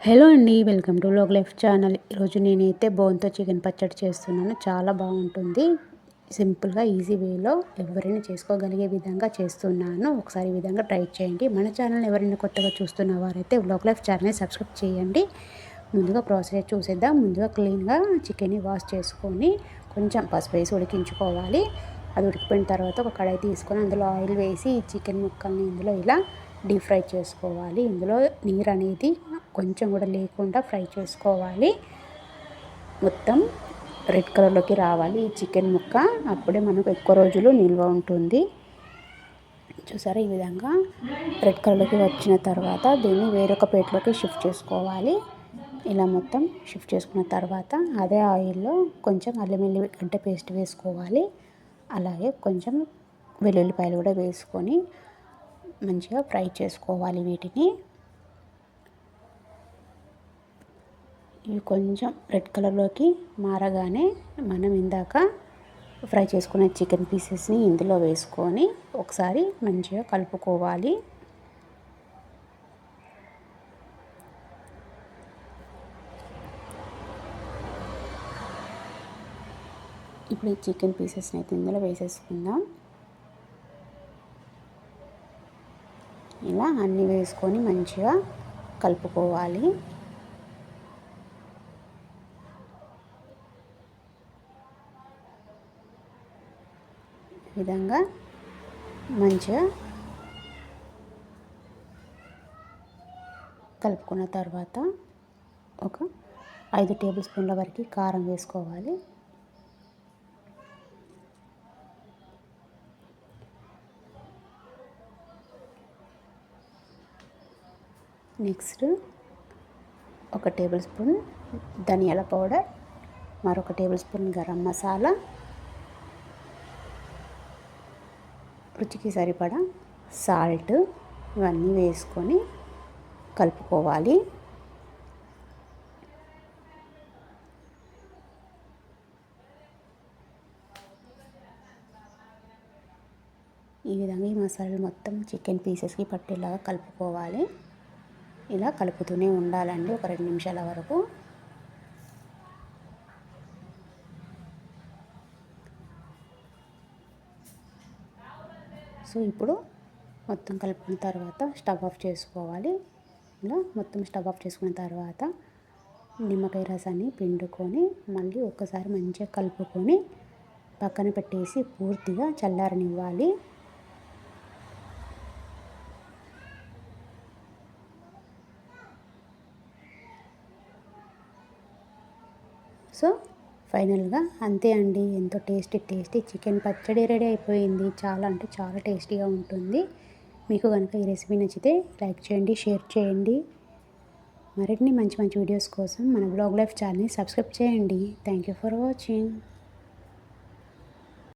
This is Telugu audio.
హలో అండి, welcome to vlog life channel. ఈరోజు నేనైతే బోన్తో చికెన్ పచ్చడి చేస్తున్నాను. చాలా బాగుంటుంది. సింపుల్గా ఈజీ వేలో ఎవరైనా చేసుకోగలిగే విధంగా చేస్తున్నాను. ఒకసారి ఈ విధంగా ట్రై చేయండి. మన ఛానల్ ఎవరైనా కొత్తగా చూస్తున్న వారైతే వ్లాగ్ లైఫ్ ఛానల్ని సబ్స్క్రైబ్ చేయండి. ముందుగా ప్రాసెస్ చూసేద్దాం. ముందుగా క్లీన్గా చికెన్ని వాష్ చేసుకొని కొంచెం పసుపు వేసి ఉడికించుకోవాలి. అది ఉడికిపోయిన తర్వాత ఒక కడాయి తీసుకొని అందులో ఆయిల్ వేసి ఈ చికెన్ ముక్కల్ని ఇందులో ఇలా డీప్ ఫ్రై చేసుకోవాలి. ఇందులో నీరు అనేది కొంచెం కూడా లేకుండా ఫ్రై చేసుకోవాలి. మొత్తం రెడ్ కలర్లోకి రావాలి ఈ చికెన్ ముక్క. అప్పుడే మనకు ఎక్కువ రోజులు నిల్వ ఉంటుంది. చూసారా, ఈ విధంగా రెడ్ కలర్లోకి వచ్చిన తర్వాత దీన్ని వేరొక ప్లేట్లోకి షిఫ్ట్ చేసుకోవాలి. ఇలా మొత్తం షిఫ్ట్ చేసుకున్న తర్వాత అదే ఆయిల్లో కొంచెం అల్లం వెల్లిగడ్డ పేస్ట్ వేసుకోవాలి. అలాగే కొంచెం వెల్లుల్లిపాయలు కూడా వేసుకొని మంచిగా ఫ్రై చేసుకోవాలి. వీటిని ఇవి కొంచెం రెడ్ కలర్లోకి మారగానే మనం ఇందాక ఫ్రై చేసుకునే చికెన్ పీసెస్ని ఇందులో వేసుకొని ఒకసారి మంచిగా కలుపుకోవాలి. ఇప్పుడు ఈ చికెన్ పీసెస్ని అయితే ఇందులో వేసేసుకుందాం. ఇలా అన్నీ వేసుకొని మంచిగా కలుపుకోవాలి. ఈ విధంగా మంచిగా కలుపుకున్న తర్వాత ఒక 5 టేబుల్ స్పూన్ల వరకు కారం వేసుకోవాలి. నెక్స్ట్ 1 టేబుల్ స్పూన్ ధనియాల పౌడర్, మరొక టేబుల్ స్పూన్ గరం మసాలా, రుచికి సరిపడా సాల్ట్, ఇవన్నీ వేసుకొని కలుపుకోవాలి. ఈ విధంగా ఈ మసాలాలు మొత్తం చికెన్ పీసెస్కి పట్టేలాగా కలుపుకోవాలి. ఇలా కలుపుతూనే ఉండాలండి ఒక 2 నిమిషాల వరకు. సో ఇప్పుడు మొత్తం కలుపుకున్న తర్వాత స్టవ్ ఆఫ్ చేసుకోవాలి. ఇలా మొత్తం స్టవ్ ఆఫ్ చేసుకున్న తర్వాత నిమ్మకాయ రసాన్ని పిండుకొని మళ్ళీ ఒక్కసారి మంచిగా కలుపుకొని పక్కన పెట్టేసి పూర్తిగా చల్లారనివ్వాలి. సో ఫైనల్గా అంతే అండి, ఎంతో టేస్టీ చికెన్ పచ్చడి రెడీ అయిపోయింది. చాలా అంటే చాలా టేస్టీగా ఉంటుంది. మీకు కనుక ఈ రెసిపీ నచ్చితే లైక్ చేయండి, షేర్ చేయండి. మరిన్ని మంచి వీడియోస్ కోసం మన వ్లాగ్ లైఫ్ ఛానల్ని సబ్స్క్రైబ్ చేయండి. Thank you for watching.